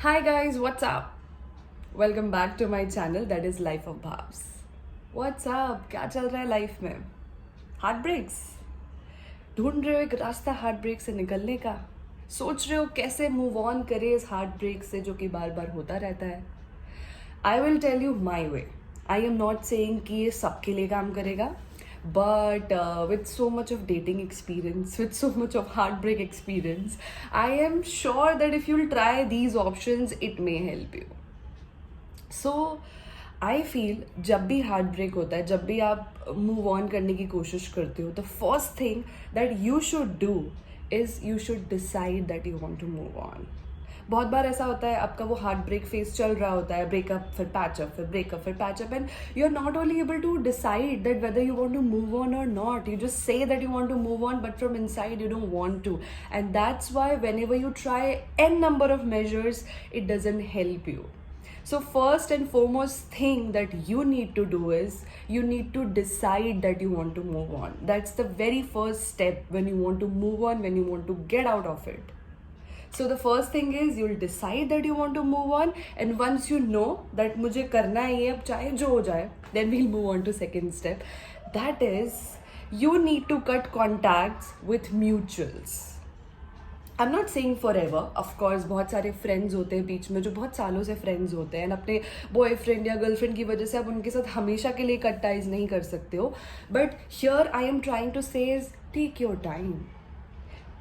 Hi guys, what's up? Welcome back to my channel that is Life of Bhavs. What's up? क्या चल रहा है life में? Heart breaks ढूंढ रहे हो एक रास्ता हार्ट ब्रेक से निकलने का? सोच रहे हो कैसे मूव ऑन करे इस हार्ट ब्रेक से जो कि बार बार होता रहता है? I will tell you my way. I am not saying कि ये सबके लिए काम करेगा, but with so much of dating experience, with so much of heartbreak experience, I am sure that if you'll try these options, it may help you. So I feel जब भी heart break होता है, जब भी आप move on करने की कोशिश करते हो, the first thing that you should do is you should decide that you want to move on. बहुत बार ऐसा होता है, आपका वो हार्ट ब्रेक फेज चल रहा होता है, ब्रेकअप फिर पैचअप फिर ब्रेकअप फिर patch up, and you are not only able to decide that whether you want to move on और not. You just say that you want to move on, but from inside you don't want to, and that's why whenever you try n number of measures, it doesn't help you. So first and foremost thing that you need to do is you need to decide that you want to move on. That's the very first step when you want to move on, when you want to get out of it. So the first thing is you'll decide that you want to move on, and once you know that मुझे करना है ये, अब चाहे जो हो जाए, then we'll move on to second step. That is, you need to cut contacts with mutuals. I am not saying for ever, of course बहुत सारे फ्रेंड्स होते हैं बीच में जो बहुत सालों से फ्रेंड्स होते हैं, अपने बॉयफ्रेंड या गर्लफ्रेंड की वजह से आप उनके साथ हमेशा के लिए कट टाइज नहीं कर सकते हो. But here I am trying to say take your time,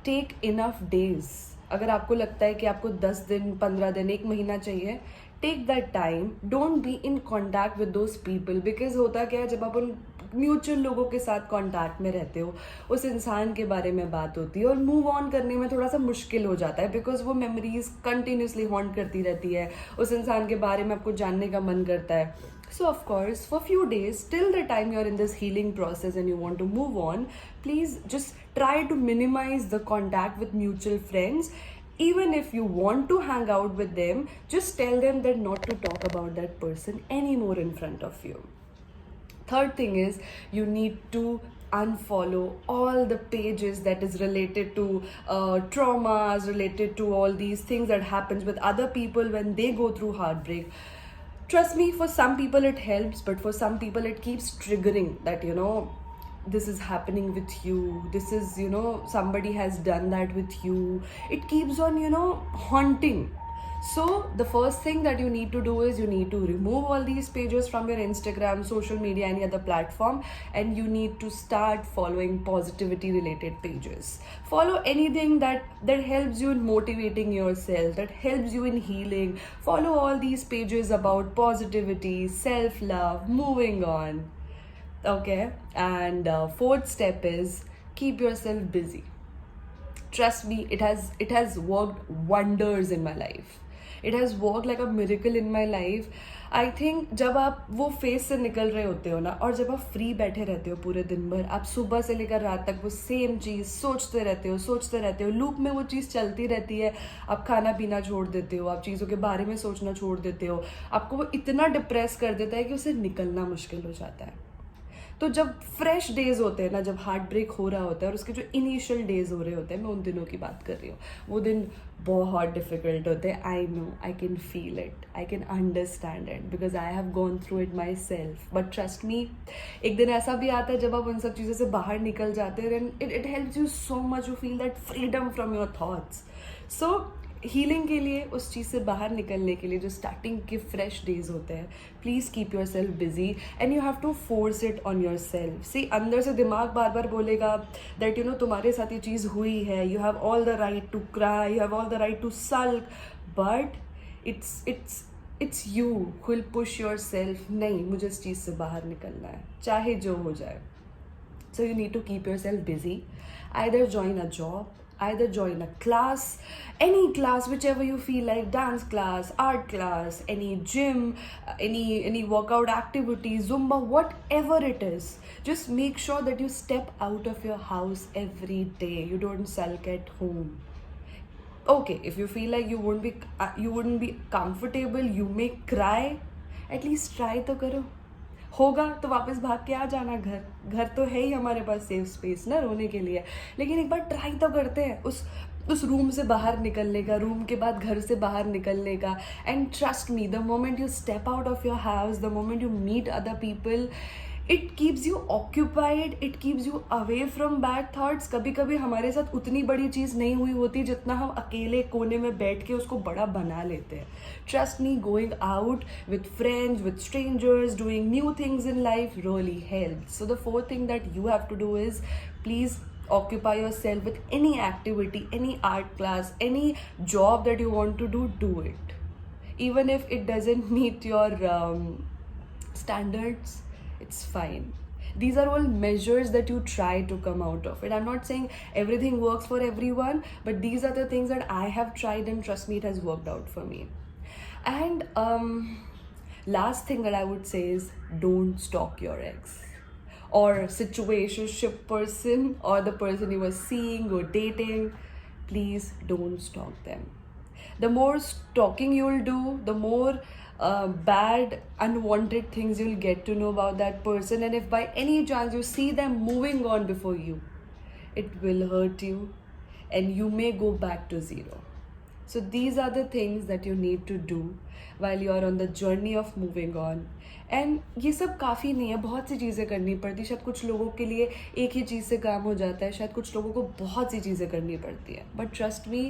take enough days. अगर आपको लगता है कि आपको 10 दिन 15 दिन 1 महीना चाहिए, take that time. Don't be in contact with those people, because होता क्या है, जब आप उन म्यूचुअल लोगों के साथ कांटेक्ट में रहते हो, उस इंसान के बारे में बात होती है और मूव ऑन करने में थोड़ा सा मुश्किल हो जाता है, बिकॉज वो मेमोरीज कंटिन्यूसली हॉन्ट करती रहती है, उस इंसान के बारे में आपको जानने का मन करता है. So of course for few days till the time you are in this healing process and you want to move on, please just try to minimize the contact with mutual friends. Even if you want to hang out with them, just tell them that not to talk about that person anymore in front of you. Third thing is you need to unfollow all the pages that is related to traumas, related to all these things that happens with other people when they go through heartbreak. Trust me, for some people it helps, but for some people it keeps triggering that, this is happening with you, this is, somebody has done that with you. It keeps on, haunting. So the first thing that you need to do is you need to remove all these pages from your Instagram, social media, any other platform, and you need to start following positivity related pages. Follow anything that helps you in motivating yourself, that helps you in healing. Follow all these pages about positivity, self love, moving on. Okay, and fourth step is keep yourself busy. Trust me, it has worked wonders in my life. It has worked like a miracle in my life. I think जब आप वो phase से निकल रहे होते हो ना, और जब आप फ्री बैठे रहते हो पूरे दिन भर, आप सुबह से लेकर रात तक वो सेम चीज़ सोचते रहते हो, लूप में वो चीज़ चलती रहती है. आप खाना पीना छोड़ देते हो, आप चीज़ों के बारे में सोचना छोड़ देते हो, आपको वो इतना डिप्रेस कर देता है कि उसे निकलना मुश्किल हो जाता है. तो जब फ्रेश डेज होते हैं ना, जब हार्ट ब्रेक हो रहा होता है और उसके जो इनिशियल डेज हो रहे होते हैं, मैं उन दिनों की बात कर रही हूँ, वो दिन बहुत डिफिकल्ट होते हैं. I know, I can feel it, I can understand it, because I have gone through it my self. But trust me, एक दिन ऐसा भी आता है जब आप उन सब चीज़ों से बाहर निकल जाते हैं, and it helps you so much, you feel that freedom from your thoughts. So healing के लिए, उस चीज़ से बाहर निकलने के लिए, जो स्टार्टिंग के फ्रेश डेज होते हैं, please keep yourself busy and you have to force it on yourself. See, अंदर से दिमाग बार बार बोलेगा दैट तुम्हारे साथ ये चीज़ हुई है, you have all the right to cry, you have all the right to sulk, but it's you who will push yourself. नहीं, मुझे इस चीज़ से बाहर निकलना है, चाहे जो हो जाए. So you need to keep yourself busy. Either join a job, either join a class, any class, whichever you feel like, dance class, art class, any gym, any workout activity, Zumba, whatever it is. Just make sure that you step out of your house every day. You don't sulk at home. Okay, if you feel like you wouldn't be comfortable, you may cry, at least try तो करो. होगा तो वापस भाग के आ जाना. घर तो है ही हमारे पास सेफ स्पेस ना रोने के लिए, लेकिन एक बार ट्राई तो करते हैं. उस रूम से बाहर निकलने का, रूम के बाद घर से बाहर निकलने का. And trust me, the moment you step out of your house, the moment you meet other people, it keeps you occupied, it keeps you away from bad thoughts. कभी कभी हमारे साथ उतनी बड़ी चीज़ नहीं हुई होती जितना हम अकेले कोने में बैठ के उसको बड़ा बना लेते हैं. Trust me, going out with friends, with strangers, doing new things in life really helps. So the fourth thing that you have to do is, please occupy yourself with any activity, any art class, any job that you want to do it. Even if it doesn't meet your standards, it's fine. These are all measures that you try to come out of it. I'm not saying everything works for everyone, but these are the things that I have tried, and trust me, it has worked out for me. And last thing that I would say is, don't stalk your ex or situationship person or the person you were seeing or dating. Please don't stalk them. The more stalking you'll do, the more bad unwanted things you'll get to know about that person. And if by any chance you see them moving on before you, it will hurt you and you may go back to zero. So these are the things that you need to do while you are on the journey of moving on. And ये सब काफ़ी नहीं है, बहुत सी चीज़ें करनी पड़ती. शायद कुछ लोगों के लिए एक ही चीज़ से काम हो जाता है, शायद कुछ लोगों को बहुत सी चीज़ें करनी पड़ती है. बट ट्रस्ट मी,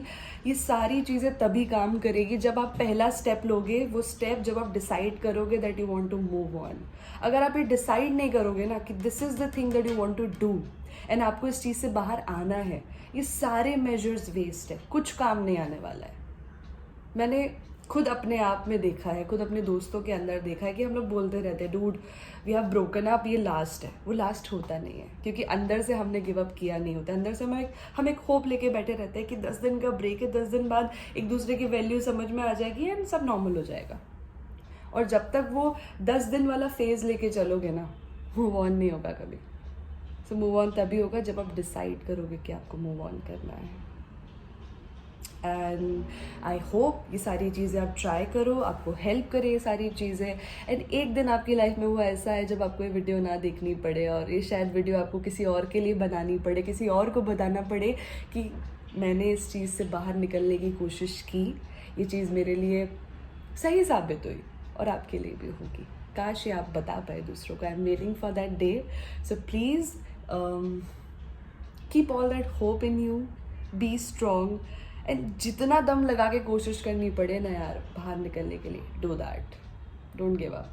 ये सारी चीज़ें तभी काम करेगी जब आप पहला स्टेप लोगे. वो स्टेप जब आप डिसाइड करोगे that you want to move on. अगर आप ये डिसाइड नहीं करोगे ना कि this is the thing that you want to do and आपको इस चीज़ से बाहर आना है, ये सारे मेजर्स वेस्ट है, कुछ काम नहीं आने वाला है. मैंने खुद अपने आप में देखा है, खुद अपने दोस्तों के अंदर देखा है कि हम लोग बोलते रहते हैं, dude we have broken up, ये लास्ट है. वो लास्ट होता नहीं है, क्योंकि अंदर से हमने गिव अप किया नहीं होता. अंदर से हम एक होप लेके बैठे रहते हैं कि 10 दिन का ब्रेक है, 10 दिन बाद एक दूसरे की वैल्यू समझ में आ जाएगी एंड सब नॉर्मल हो जाएगा. और जब तक वो 10 दिन वाला फेज लेके चलोगे ना, मूव ऑन नहीं होगा कभी. सो मूव ऑन तभी होगा जब आप डिसाइड करोगे कि आपको मूव ऑन करना है. एंड आई होप ये सारी चीज़ें आप ट्राई करो, आपको हेल्प करे ये सारी चीज़ें. एंड एक दिन आपकी लाइफ में वो ऐसा है जब आपको ये वीडियो ना देखनी पड़े और ये शायद वीडियो आपको किसी और के लिए बनानी पड़े, किसी और को बताना पड़े कि मैंने इस चीज़ से बाहर निकलने की कोशिश की, ये चीज़ मेरे लिए सही साबित हुई और आपके लिए भी होगी. काश ये आप बता पाए दूसरों को. I am waiting for that day. So please keep all that hope in you, be strong and जितना दम लगा के कोशिश करनी पड़े ना यार बाहर निकलने के लिए, do that. Don't give up.